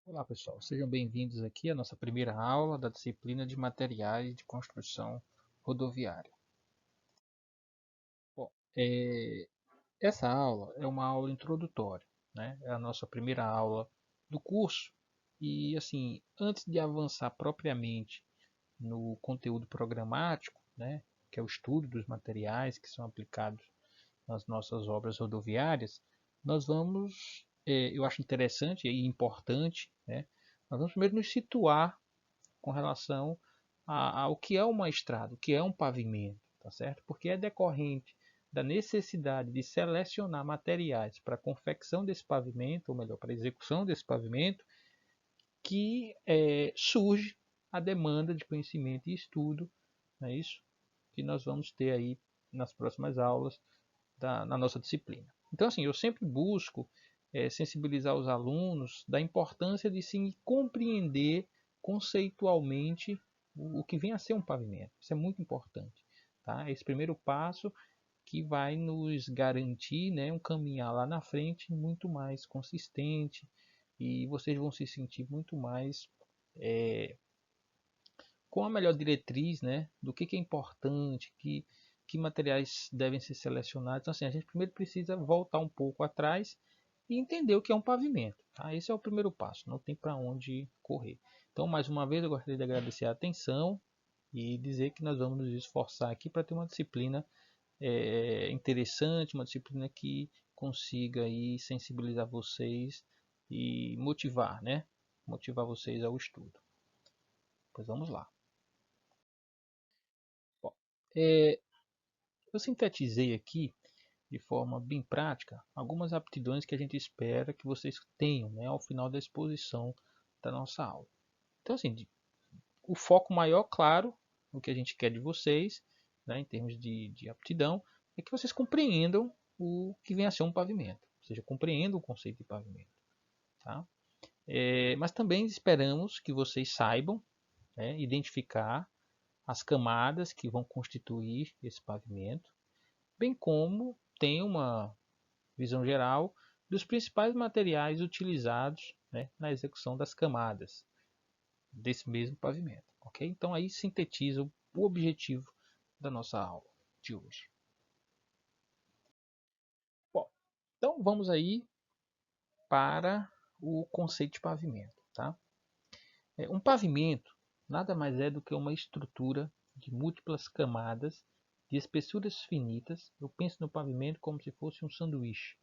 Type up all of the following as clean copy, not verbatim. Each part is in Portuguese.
Olá pessoal, sejam bem-vindos aqui à nossa primeira aula da disciplina de materiais de construção rodoviária. Bom, essa aula é uma aula introdutória, né? É a nossa primeira aula do curso e assim, antes de avançar propriamente no conteúdo programático, né, que é o estudo dos materiais que são aplicados nas nossas obras rodoviárias, nós vamos, eu acho interessante e importante, né, nós vamos primeiro nos situar com relação ao que é uma estrada, o que é um pavimento, tá certo? Porque é decorrente da necessidade de selecionar materiais para a confecção desse pavimento, ou melhor, para a execução desse pavimento, que surge a demanda de conhecimento e estudo, não é isso? Que nós vamos ter aí nas próximas aulas na nossa disciplina. Então, assim, eu sempre busco sensibilizar os alunos da importância de se compreender conceitualmente o que vem a ser um pavimento. Isso é muito importante. Tá? Esse primeiro passo que vai nos garantir, né, um caminhar lá na frente muito mais consistente e vocês vão se sentir muito mais com a melhor diretriz, né, do que é importante, que materiais devem ser selecionados. Então, assim, a gente primeiro precisa voltar um pouco atrás e entender o que é um pavimento. Tá? Esse é o primeiro passo, não tem para onde correr. Então, mais uma vez, eu gostaria de agradecer a atenção e dizer que nós vamos nos esforçar aqui para ter uma disciplina interessante, uma disciplina que consiga aí sensibilizar vocês e motivar, né? Motivar vocês ao estudo. Pois vamos lá. Bom, é, eu sintetizei aqui, de forma bem prática, algumas aptidões que a gente espera que vocês tenham, né, ao final da exposição da nossa aula. Então, assim, o foco maior, claro, o que a gente quer de vocês, né, em termos de aptidão, é que vocês compreendam o que vem a ser um pavimento, ou seja, compreendam o conceito de pavimento. Tá? Mas também esperamos que vocês saibam, né, identificar as camadas que vão constituir esse pavimento, bem como tem uma visão geral dos principais materiais utilizados, né, na execução das camadas desse mesmo pavimento. Ok? Então aí sintetiza o objetivo da nossa aula de hoje. Bom, então vamos aí para o conceito de pavimento. Tá? Um pavimento nada mais é do que uma estrutura de múltiplas camadas de espessuras finitas. Eu penso no pavimento como se fosse um sanduíche,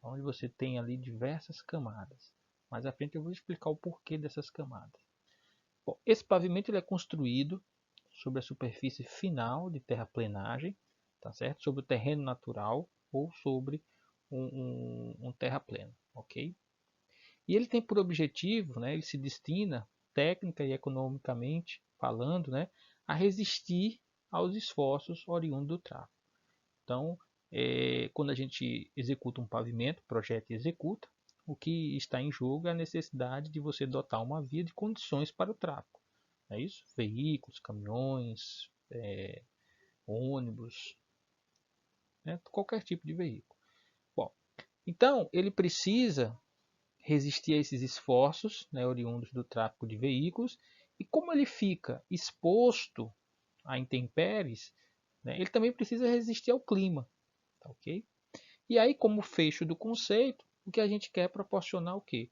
onde você tem ali diversas camadas. Mais à frente eu vou explicar o porquê dessas camadas. Bom, esse pavimento ele é construído sobre a superfície final de terraplenagem, tá certo? Sobre o terreno natural ou sobre um terrapleno, ok? E ele tem por objetivo, né, ele se destina, técnica e economicamente falando, né, a resistir aos esforços oriundos do tráfego. Então, quando a gente executa um pavimento, projeta e executa, o que está em jogo é a necessidade de você dotar uma via de condições para o tráfego. É isso? Veículos, caminhões, ônibus, né? Qualquer tipo de veículo. Bom, então ele precisa resistir a esses esforços, né, oriundos do tráfego de veículos, e como ele fica exposto a intempéries, né, ele também precisa resistir ao clima, tá ok? E aí, como fecho do conceito, o que a gente quer é proporcionar o quê?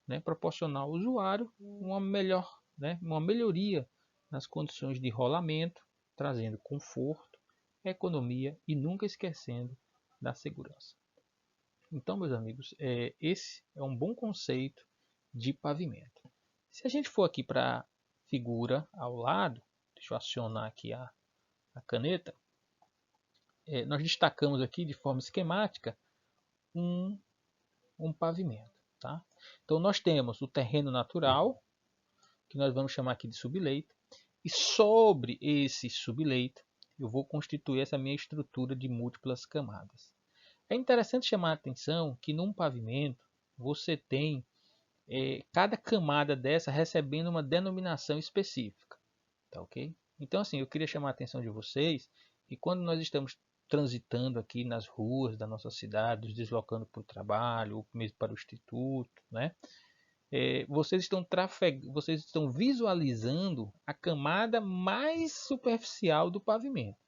Né, proporcionar ao usuário uma melhor, né, uma melhoria nas condições de rolamento, trazendo conforto, economia e nunca esquecendo da segurança. Então, meus amigos, esse é um bom conceito de pavimento. Se a gente for aqui para a figura ao lado, deixa eu acionar aqui a caneta, nós destacamos aqui de forma esquemática um, um pavimento. Tá? Então, nós temos o terreno natural, que nós vamos chamar aqui de subleito, e sobre esse subleito eu vou constituir essa minha estrutura de múltiplas camadas. É interessante chamar a atenção que num pavimento você tem cada camada dessa recebendo uma denominação específica, tá ok? Então assim, eu queria chamar a atenção de vocês que quando nós estamos transitando aqui nas ruas da nossa cidade, nos deslocando para o trabalho, ou mesmo para o instituto, né? vocês estão visualizando a camada mais superficial do pavimento,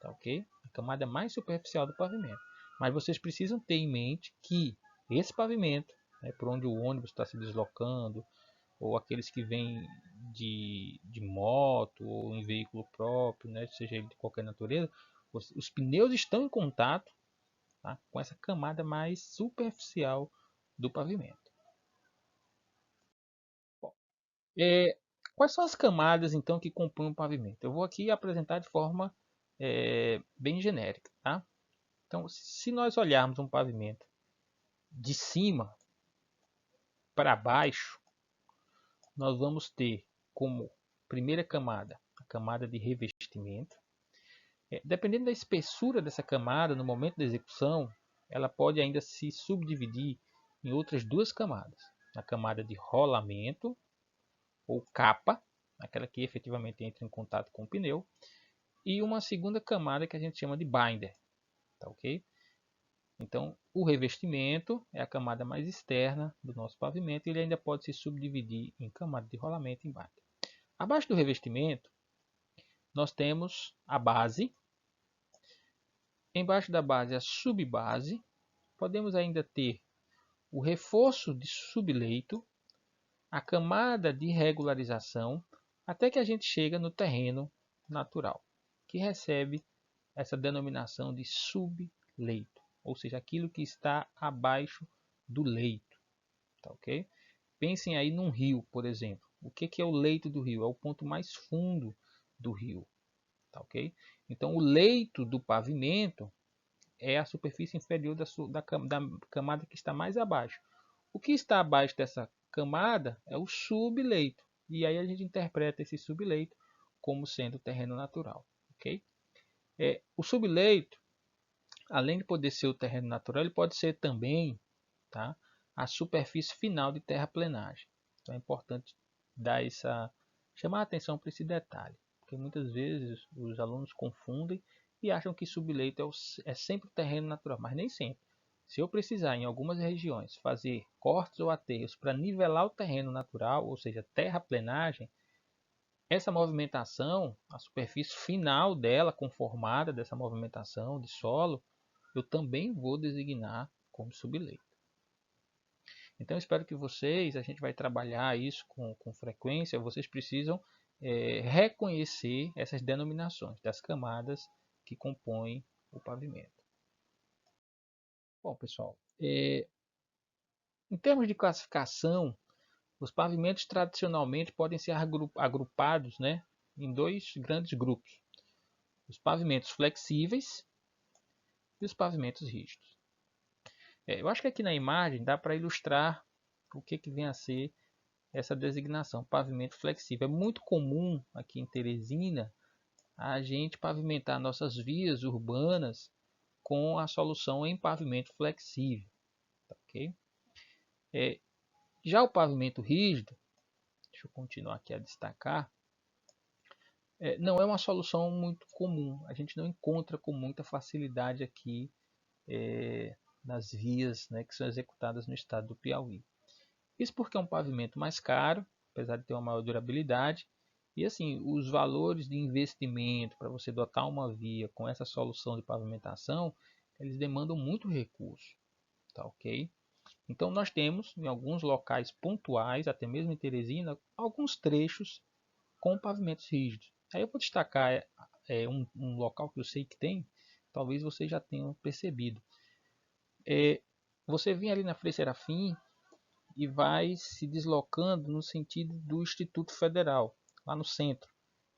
tá ok? A camada mais superficial do pavimento. Mas vocês precisam ter em mente que esse pavimento, né, por onde o ônibus está se deslocando, ou aqueles que vêm de moto ou em veículo próprio, né, seja ele de qualquer natureza, os pneus estão em contato, tá, com essa camada mais superficial do pavimento. Bom, quais são as camadas então que compõem o pavimento? Eu vou aqui apresentar de forma bem genérica. Tá? Então, se nós olharmos um pavimento de cima para baixo, nós vamos ter como primeira camada a camada de revestimento. Dependendo da espessura dessa camada no momento da execução, ela pode ainda se subdividir em outras duas camadas. A camada de rolamento ou capa, aquela que efetivamente entra em contato com o pneu, e uma segunda camada que a gente chama de binder. Tá ok? Então, o revestimento é a camada mais externa do nosso pavimento e ele ainda pode se subdividir em camada de rolamento e binder. Abaixo do revestimento, nós temos a base. Embaixo da base, a subbase. Podemos ainda ter o reforço de subleito, a camada de regularização, até que a gente chega no terreno natural, que recebe essa denominação de subleito, ou seja, aquilo que está abaixo do leito. Tá, ok? Pensem aí num rio, por exemplo. O que é o leito do rio? É o ponto mais fundo do rio. Tá, ok? Então, o leito do pavimento é a superfície inferior da camada que está mais abaixo. O que está abaixo dessa camada é o subleito. E aí a gente interpreta esse subleito como sendo terreno natural. Okay? O subleito, além de poder ser o terreno natural, ele pode ser também, tá, a superfície final de terraplenagem. Então é importante chamar a atenção para esse detalhe, porque muitas vezes os alunos confundem e acham que subleito é sempre o terreno natural, mas nem sempre. Se eu precisar, em algumas regiões, fazer cortes ou aterros para nivelar o terreno natural, ou seja, terraplenagem, essa movimentação, a superfície final dela, conformada dessa movimentação de solo, eu também vou designar como subleito. Então, espero que a gente vai trabalhar isso com frequência, vocês precisam reconhecer essas denominações das camadas que compõem o pavimento. Bom, pessoal, em termos de classificação, os pavimentos tradicionalmente podem ser agrupados, né, em dois grandes grupos: os pavimentos flexíveis e os pavimentos rígidos. Eu acho que aqui na imagem dá para ilustrar o que vem a ser essa designação, pavimento flexível. É muito comum aqui em Teresina a gente pavimentar nossas vias urbanas com a solução em pavimento flexível. Tá, ok? Já o pavimento rígido, deixa eu continuar aqui a destacar, não é uma solução muito comum. A gente não encontra com muita facilidade aqui nas vias, né, que são executadas no estado do Piauí. Isso porque é um pavimento mais caro, apesar de ter uma maior durabilidade. E assim, os valores de investimento para você dotar uma via com essa solução de pavimentação, eles demandam muito recurso. Tá, ok? Então nós temos em alguns locais pontuais, até mesmo em Teresina, alguns trechos com pavimentos rígidos. Aí eu vou destacar um local que eu sei que tem, talvez vocês já tenham percebido. Você vem ali na Frei Serafim e vai se deslocando no sentido do Instituto Federal, lá no centro.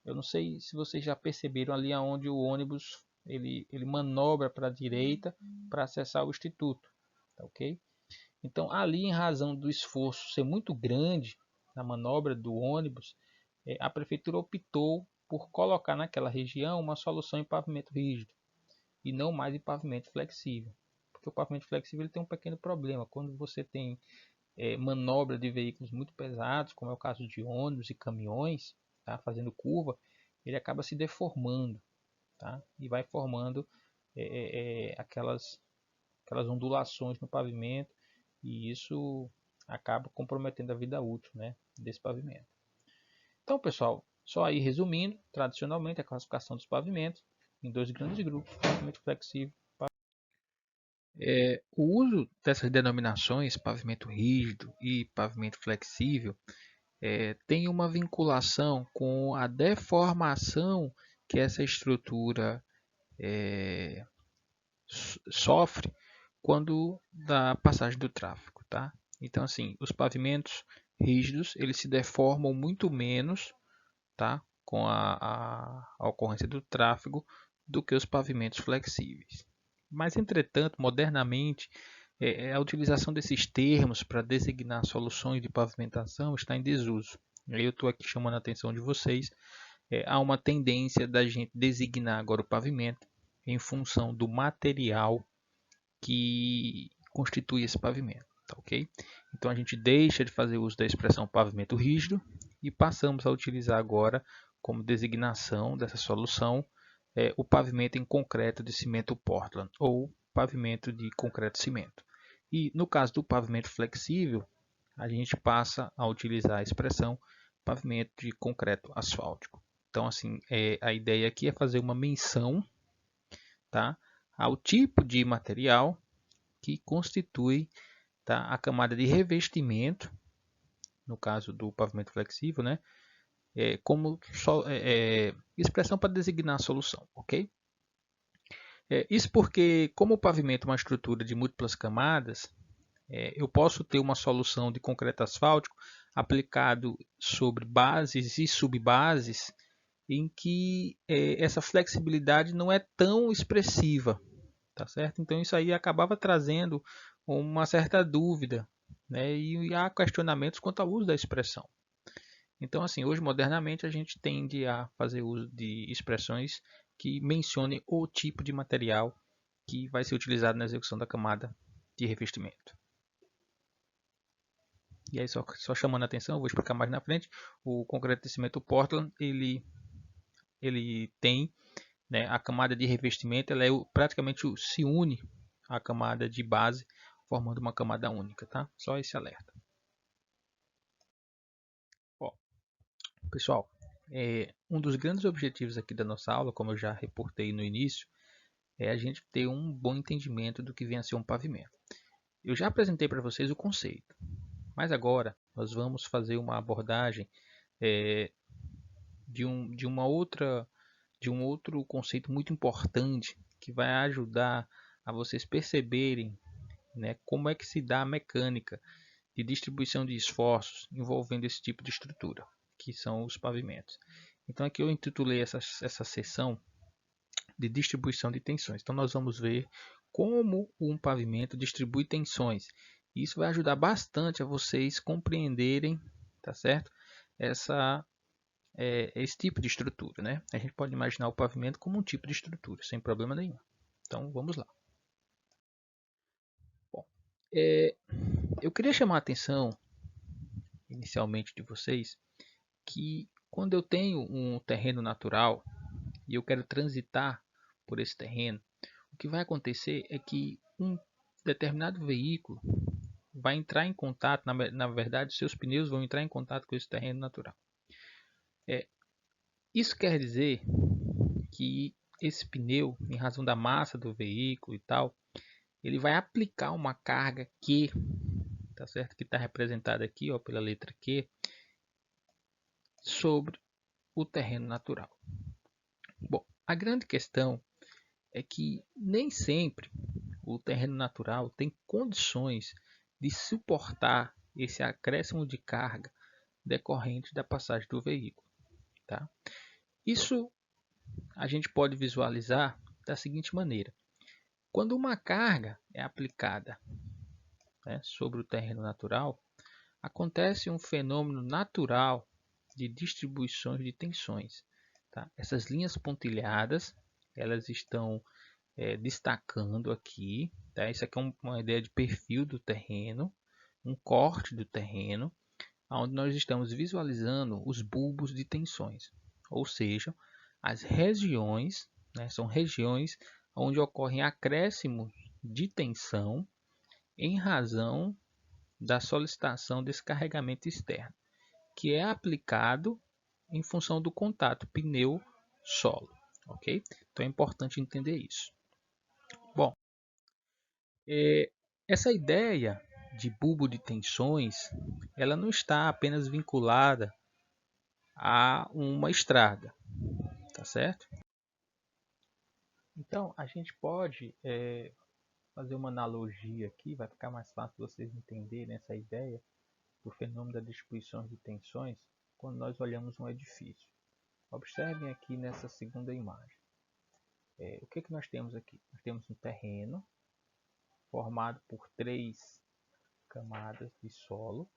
Eu não sei se vocês já perceberam ali onde o ônibus ele manobra para a direita para acessar o Instituto. Tá, ok? Então, ali, em razão do esforço ser muito grande na manobra do ônibus, a prefeitura optou por colocar naquela região uma solução em pavimento rígido e não mais em pavimento flexível. Porque o pavimento flexível ele tem um pequeno problema. Quando você tem manobra de veículos muito pesados, como é o caso de ônibus e caminhões, tá, fazendo curva, ele acaba se deformando, tá, e vai formando aquelas ondulações no pavimento, e isso acaba comprometendo a vida útil, né, desse pavimento. Então, pessoal, só aí resumindo, tradicionalmente a classificação dos pavimentos em dois grandes grupos, pavimento flexível. O uso dessas denominações, pavimento rígido e pavimento flexível, tem uma vinculação com a deformação que essa estrutura sofre quando da passagem do tráfego, tá? Então, assim, os pavimentos rígidos eles se deformam muito menos, tá? Com a ocorrência do tráfego do que os pavimentos flexíveis. Mas, entretanto, modernamente, a utilização desses termos para designar soluções de pavimentação está em desuso. Eu estou aqui chamando a atenção de vocês. Há uma tendência da gente designar agora o pavimento em função do material que constitui esse pavimento, tá ok? Então a gente deixa de fazer uso da expressão pavimento rígido e passamos a utilizar agora como designação dessa solução o pavimento em concreto de cimento Portland ou pavimento de concreto cimento. E no caso do pavimento flexível, a gente passa a utilizar a expressão pavimento de concreto asfáltico. Então, assim, a ideia aqui é fazer uma menção, tá, ao tipo de material que constitui, tá, a camada de revestimento, no caso do pavimento flexível, né, como expressão para designar a solução, ok? Isso porque, como o pavimento é uma estrutura de múltiplas camadas, eu posso ter uma solução de concreto asfáltico aplicado sobre bases e subbases em que essa flexibilidade não é tão expressiva, tá certo? Então isso aí acabava trazendo uma certa dúvida, né? E há questionamentos quanto ao uso da expressão. Então, assim, hoje modernamente a gente tende a fazer uso de expressões que mencionem o tipo de material que vai ser utilizado na execução da camada de revestimento. E aí, só chamando a atenção, vou explicar mais na frente, o concreto de cimento Portland, ele tem, né, a camada de revestimento, ela praticamente se une à camada de base, formando uma camada única, tá? Só esse alerta. Ó, pessoal, um dos grandes objetivos aqui da nossa aula, como eu já reportei no início, é a gente ter um bom entendimento do que vem a ser um pavimento. Eu já apresentei para vocês o conceito, mas agora nós vamos fazer uma abordagem de um outro conceito muito importante que vai ajudar a vocês perceberem, né, como é que se dá a mecânica de distribuição de esforços envolvendo esse tipo de estrutura, que são os pavimentos. Então aqui eu intitulei essa sessão de distribuição de tensões. Então nós vamos ver como um pavimento distribui tensões. Isso vai ajudar bastante a vocês compreenderem, tá certo? Esse tipo de estrutura, né? A gente pode imaginar o pavimento como um tipo de estrutura, sem problema nenhum. Então vamos lá. Bom, eu queria chamar a atenção inicialmente de vocês que quando eu tenho um terreno natural e eu quero transitar por esse terreno, o que vai acontecer é que um determinado veículo vai entrar em contato, na verdade, seus pneus vão entrar em contato com esse terreno natural. Isso quer dizer que esse pneu, em razão da massa do veículo e tal, ele vai aplicar uma carga Q, tá certo? Que está representada aqui, ó, pela letra Q, sobre o terreno natural. Bom, a grande questão é que nem sempre o terreno natural tem condições de suportar esse acréscimo de carga decorrente da passagem do veículo, tá? Isso a gente pode visualizar da seguinte maneira: quando uma carga é aplicada, né, sobre o terreno natural, acontece um fenômeno natural de distribuições de tensões, tá? Essas linhas pontilhadas, elas estão destacando aqui, tá? Isso aqui é uma ideia de perfil do terreno, um corte do terreno, onde nós estamos visualizando os bulbos de tensões, ou seja, as regiões, né, são regiões onde ocorrem acréscimos de tensão em razão da solicitação desse carregamento externo, que é aplicado em função do contato pneu-solo, ok? Então é importante entender isso. Bom, essa ideia de bulbo de tensões, ela não está apenas vinculada a uma estrada, tá certo? Então a gente pode fazer uma analogia aqui, vai ficar mais fácil vocês entenderem essa ideia do fenômeno da distribuição de tensões quando nós olhamos um edifício. Observem aqui nessa segunda imagem. O que nós temos aqui? Nós temos um terreno formado por 3 camadas de solo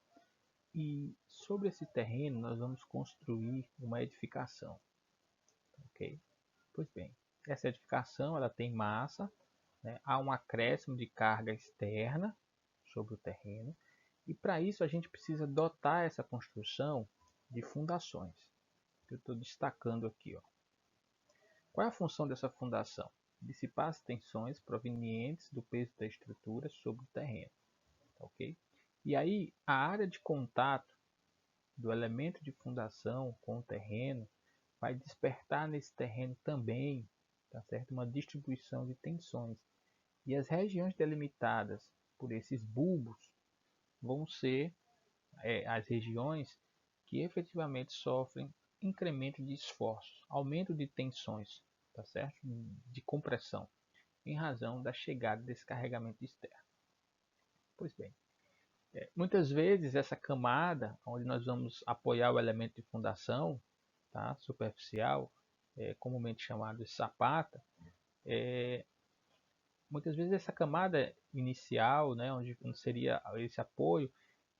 e sobre esse terreno nós vamos construir uma edificação, ok? Pois bem, essa edificação ela tem massa, né? Há um acréscimo de carga externa sobre o terreno e para isso a gente precisa dotar essa construção de fundações, que eu estou destacando aqui, ó. Qual é a função dessa fundação? Dissipar as tensões provenientes do peso da estrutura sobre o terreno, ok? E aí a área de contato do elemento de fundação com o terreno vai despertar nesse terreno também, tá certo? Uma distribuição de tensões. E as regiões delimitadas por esses bulbos vão ser as regiões que efetivamente sofrem incremento de esforços, aumento de tensões, tá certo? De compressão, em razão da chegada desse carregamento externo. Pois bem, muitas vezes essa camada, onde nós vamos apoiar o elemento de fundação, tá? Superficial, comumente chamado de sapata, muitas vezes essa camada inicial, né, onde seria esse apoio,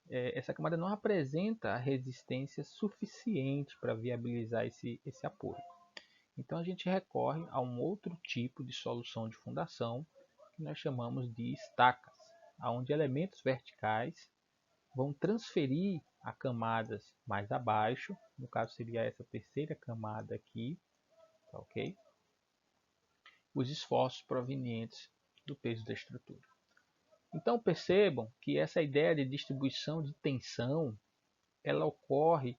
essa camada não apresenta a resistência suficiente para viabilizar esse apoio. Então a gente recorre a um outro tipo de solução de fundação que nós chamamos de estacas, onde elementos verticais vão transferir a camadas mais abaixo, no caso seria essa terceira camada aqui, tá, ok? Os esforços provenientes do peso da estrutura. Então percebam que essa ideia de distribuição de tensão, ela ocorre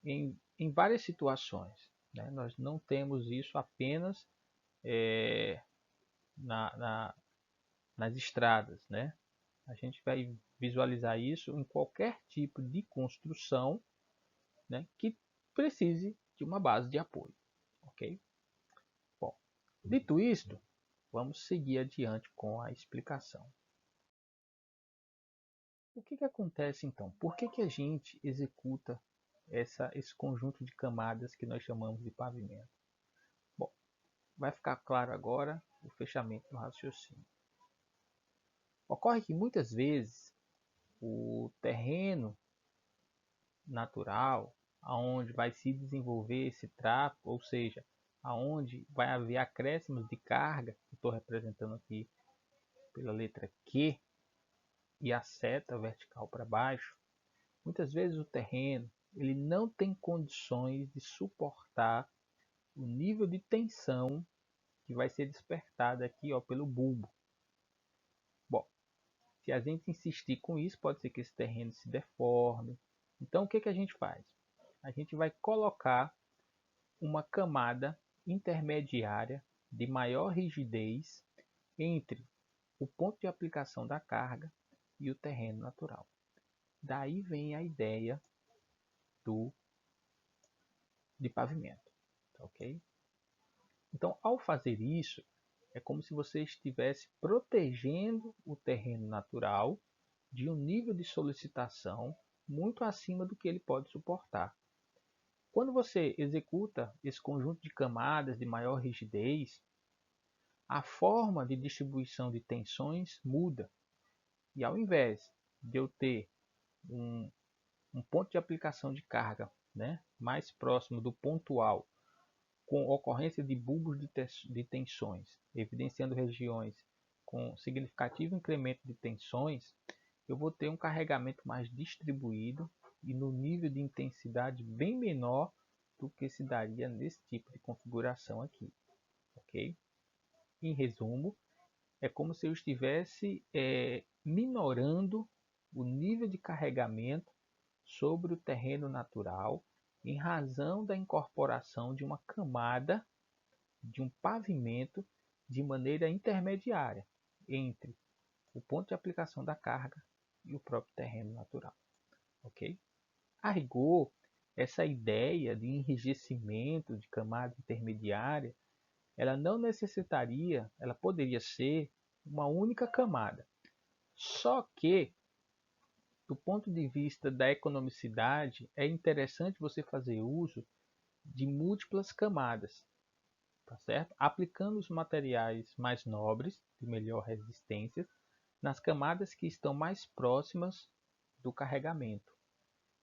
em várias situações, né? Nós não temos isso apenas nas estradas, né? A gente vai visualizar isso em qualquer tipo de construção, né, que precise de uma base de apoio, ok? Bom, dito isto, vamos seguir adiante com a explicação. O que acontece então? Por que a gente executa esse conjunto de camadas que nós chamamos de pavimento? Bom, vai ficar claro agora o fechamento do raciocínio. Ocorre que muitas vezes o terreno natural, aonde vai se desenvolver esse tráfego, ou seja, aonde vai haver acréscimos de carga, que estou representando aqui pela letra Q, e a seta vertical para baixo, muitas vezes o terreno ele não tem condições de suportar o nível de tensão que vai ser despertado aqui, ó, pelo bulbo. Bom, se a gente insistir com isso, pode ser que esse terreno se deforme. Então o que a gente faz? A gente vai colocar uma camada intermediária de maior rigidez entre o ponto de aplicação da carga e o terreno natural. Daí vem a ideia de pavimento, ok? Então, ao fazer isso, é como se você estivesse protegendo o terreno natural de um nível de solicitação muito acima do que ele pode suportar. Quando você executa esse conjunto de camadas de maior rigidez, a forma de distribuição de tensões muda. E ao invés de eu ter um ponto de aplicação de carga, né, mais próximo do pontual, com ocorrência de bulbos de tensões, evidenciando regiões com significativo incremento de tensões, eu vou ter um carregamento mais distribuído e no nível de intensidade bem menor do que se daria nesse tipo de configuração aqui, ok? Em resumo, é como se eu estivesse minorando o nível de carregamento sobre o terreno natural em razão da incorporação de uma camada de um pavimento de maneira intermediária entre o ponto de aplicação da carga e o próprio terreno natural. Ok? A rigor, essa ideia de enrijecimento de camada intermediária, ela não necessitaria, ela poderia ser uma única camada. Só que, do ponto de vista da economicidade, é interessante você fazer uso de múltiplas camadas, tá certo? Aplicando os materiais mais nobres, de melhor resistência, nas camadas que estão mais próximas do carregamento,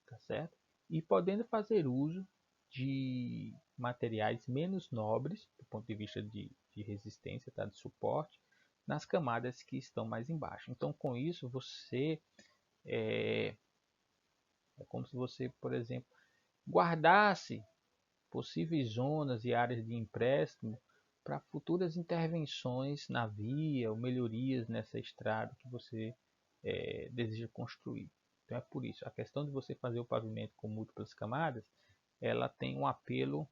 tá certo? E podendo fazer uso de materiais menos nobres, do ponto de vista de resistência, tá? De suporte, nas camadas que estão mais embaixo. Então, com isso, você é como se você, por exemplo, guardasse possíveis zonas e áreas de empréstimo para futuras intervenções na via ou melhorias nessa estrada que você deseja construir. Então é por isso, a questão de você fazer o pavimento com múltiplas camadas, ela tem um apelo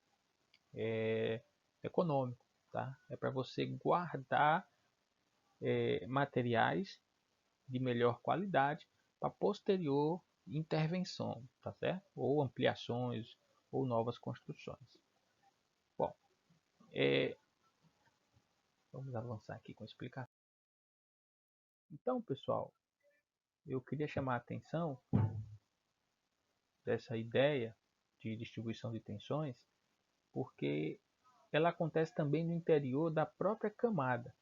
econômico, tá? É para você guardar materiais de melhor qualidade para posterior intervenção, tá certo? Ou ampliações ou novas construções. Bom, vamos avançar aqui com a explicação. Então, pessoal, eu queria chamar a atenção dessa ideia de distribuição de tensões, porque ela acontece também no interior da própria camada,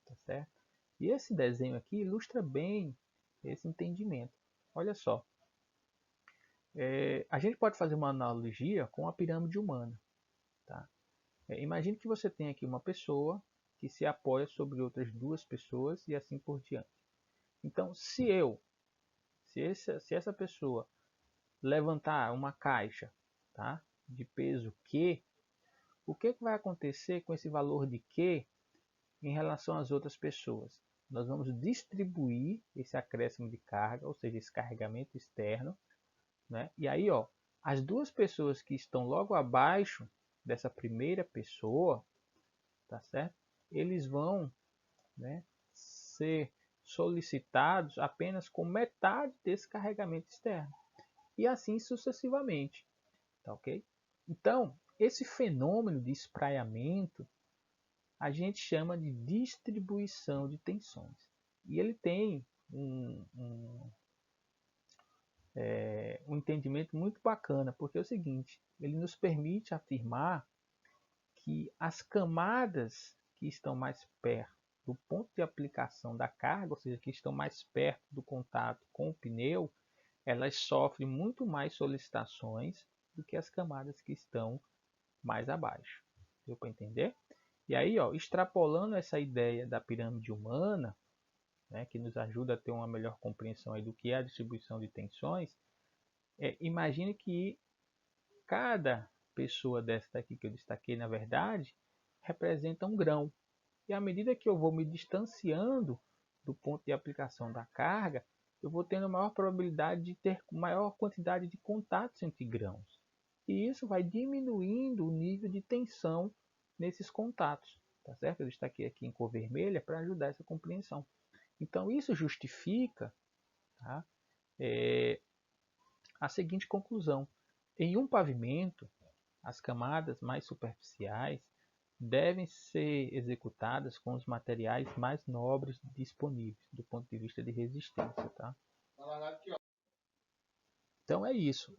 tá certo? E esse desenho aqui ilustra bem esse entendimento. Olha só, a gente pode fazer uma analogia com a pirâmide humana, tá? Imagine que você tem aqui uma pessoa que se apoia sobre outras duas pessoas e assim por diante. Então, se essa pessoa levantar uma caixa, tá, de peso Q, o que vai acontecer com esse valor de Q em relação às outras pessoas? Nós vamos distribuir esse acréscimo de carga, ou seja, esse carregamento externo, né? E aí, ó, as duas pessoas que estão logo abaixo dessa primeira pessoa, tá certo? Eles vão, né, ser solicitados apenas com metade desse carregamento externo. E assim sucessivamente, tá ok? Então, esse fenômeno de espraiamento a gente chama de distribuição de tensões. E ele tem um entendimento muito bacana, porque é o seguinte, ele nos permite afirmar que as camadas que estão mais perto do ponto de aplicação da carga, ou seja, que estão mais perto do contato com o pneu, elas sofrem muito mais solicitações do que as camadas que estão mais abaixo. Deu para entender? E aí, ó, extrapolando essa ideia da pirâmide humana, né, que nos ajuda a ter uma melhor compreensão aí do que é a distribuição de tensões, imagine que cada pessoa dessa daqui que eu destaquei, na verdade, representa um grão. E à medida que eu vou me distanciando do ponto de aplicação da carga, eu vou tendo maior probabilidade de ter maior quantidade de contatos entre grãos. E isso vai diminuindo o nível de tensão nesses contatos. Tá certo? Eu destaquei aqui em cor vermelha para ajudar essa compreensão. Então isso justifica, tá, a seguinte conclusão. Em um pavimento, as camadas mais superficiais devem ser executadas com os materiais mais nobres disponíveis do ponto de vista de resistência. Tá? Então é isso.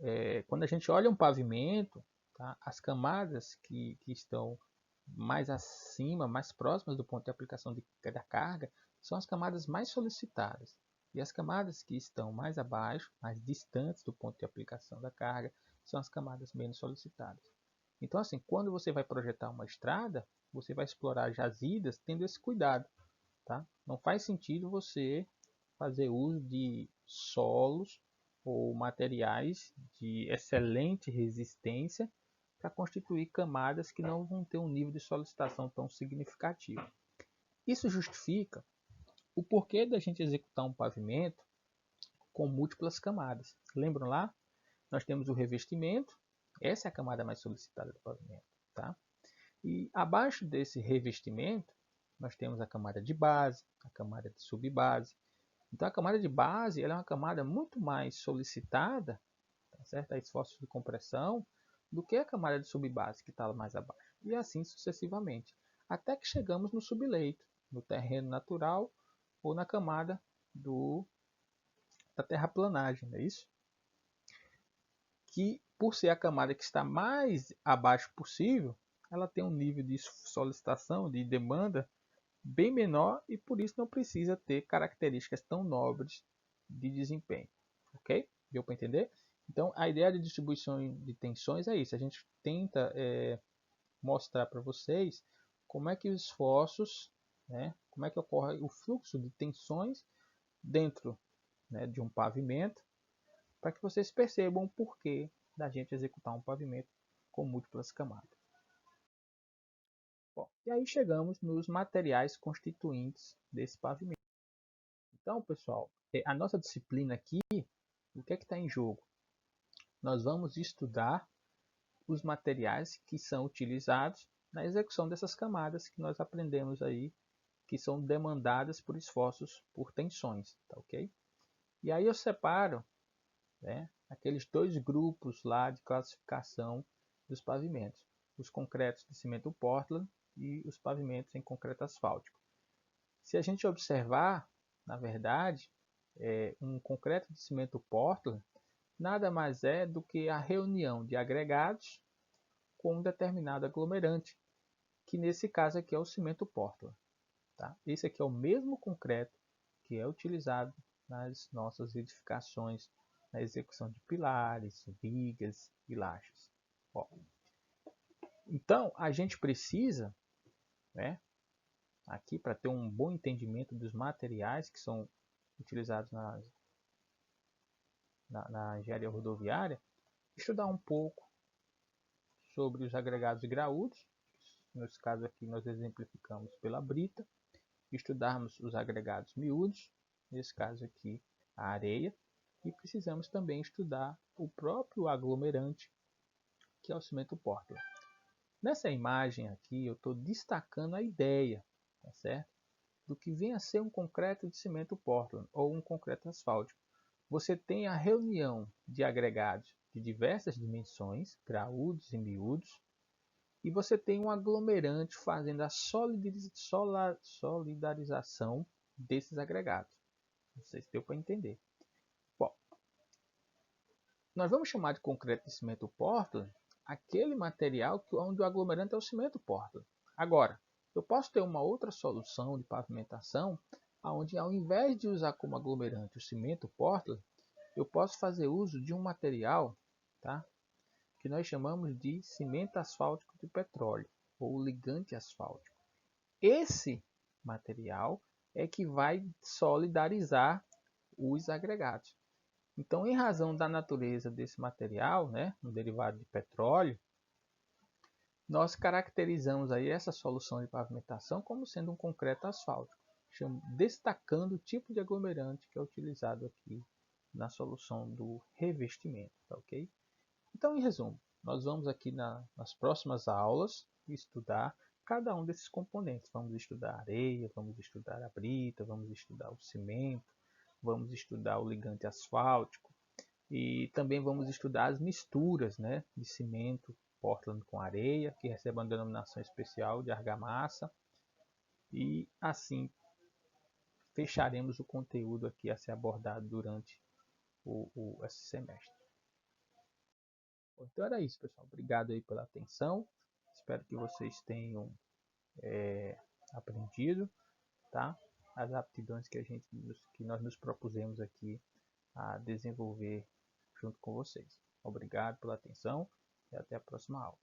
Quando a gente olha um pavimento, tá, as camadas que estão mais acima, mais próximas do ponto de aplicação da carga, são as camadas mais solicitadas. E as camadas que estão mais abaixo, mais distantes do ponto de aplicação da carga, são as camadas menos solicitadas. Então, assim, quando você vai projetar uma estrada, você vai explorar jazidas tendo esse cuidado. Tá? Não faz sentido você fazer uso de solos ou materiais de excelente resistência para constituir camadas que não vão ter um nível de solicitação tão significativo. Isso justifica o porquê da gente executar um pavimento com múltiplas camadas. Lembram lá? Nós temos o revestimento, essa é a camada mais solicitada do pavimento, tá? E abaixo desse revestimento, nós temos a camada de base, a camada de subbase. Então a camada de base ela é uma camada muito mais solicitada, tá certo? A esforços de compressão, do que a camada de subbase, que está mais abaixo. E assim sucessivamente, até que chegamos no subleito, no terreno natural ou na camada da terraplanagem, não é isso? Que, por ser a camada que está mais abaixo possível, ela tem um nível de solicitação, de demanda, bem menor e por isso não precisa ter características tão nobres de desempenho. Ok? Deu para entender? Então, a ideia de distribuição de tensões é isso. A gente tenta mostrar para vocês como é que os esforços, né, como é que ocorre o fluxo de tensões dentro, né, de um pavimento, para que vocês percebam o porquê da gente executar um pavimento com múltiplas camadas. Bom, e aí chegamos nos materiais constituintes desse pavimento. Então, pessoal, a nossa disciplina aqui, o que é que está em jogo? Nós vamos estudar os materiais que são utilizados na execução dessas camadas que nós aprendemos aí, que são demandadas por esforços, por tensões, tá ok? E aí eu separo, né, aqueles dois grupos lá de classificação dos pavimentos, os concretos de cimento Portland e os pavimentos em concreto asfáltico. Se a gente observar, na verdade, um concreto de cimento Portland nada mais é do que a reunião de agregados com um determinado aglomerante, que nesse caso aqui é o cimento Portland. Tá? Esse aqui é o mesmo concreto que é utilizado nas nossas edificações, na execução de pilares, vigas e lajes. Ó, então, a gente precisa, né, aqui para ter um bom entendimento dos materiais que são utilizados na engenharia rodoviária, estudar um pouco sobre os agregados graúdos. Nesse caso aqui nós exemplificamos pela brita. Estudarmos os agregados miúdos, nesse caso aqui a areia. E precisamos também estudar o próprio aglomerante, que é o cimento Portland. Nessa imagem aqui eu estou destacando a ideia, tá certo? Do que vem a ser um concreto de cimento Portland ou um concreto asfáltico. Você tem a reunião de agregados de diversas dimensões, graúdos e miúdos, e você tem um aglomerante fazendo a solidarização desses agregados. Não sei se deu para entender. Bom, nós vamos chamar de concreto de cimento Portland aquele material onde o aglomerante é o cimento Portland. Agora, eu posso ter uma outra solução de pavimentação onde, ao invés de usar como aglomerante o cimento Portland, eu posso fazer uso de um material, tá, que nós chamamos de cimento asfáltico de petróleo ou ligante asfáltico. Esse material é que vai solidarizar os agregados. Então, em razão da natureza desse material, né, um derivado de petróleo, nós caracterizamos aí essa solução de pavimentação como sendo um concreto asfáltico, destacando o tipo de aglomerante que é utilizado aqui na solução do revestimento, tá ok? Então, em resumo, nós vamos aqui nas próximas aulas estudar cada um desses componentes. Vamos estudar a areia, vamos estudar a brita, vamos estudar o cimento, vamos estudar o ligante asfáltico e também vamos estudar as misturas, né, de cimento Portland com areia, que recebem a denominação especial de argamassa. E assim fecharemos o conteúdo aqui a ser abordado durante esse semestre. Então era isso, pessoal. Obrigado aí pela atenção. Espero que vocês tenham aprendido, tá? As aptidões que nós nos propusemos aqui a desenvolver junto com vocês. Obrigado pela atenção e até a próxima aula.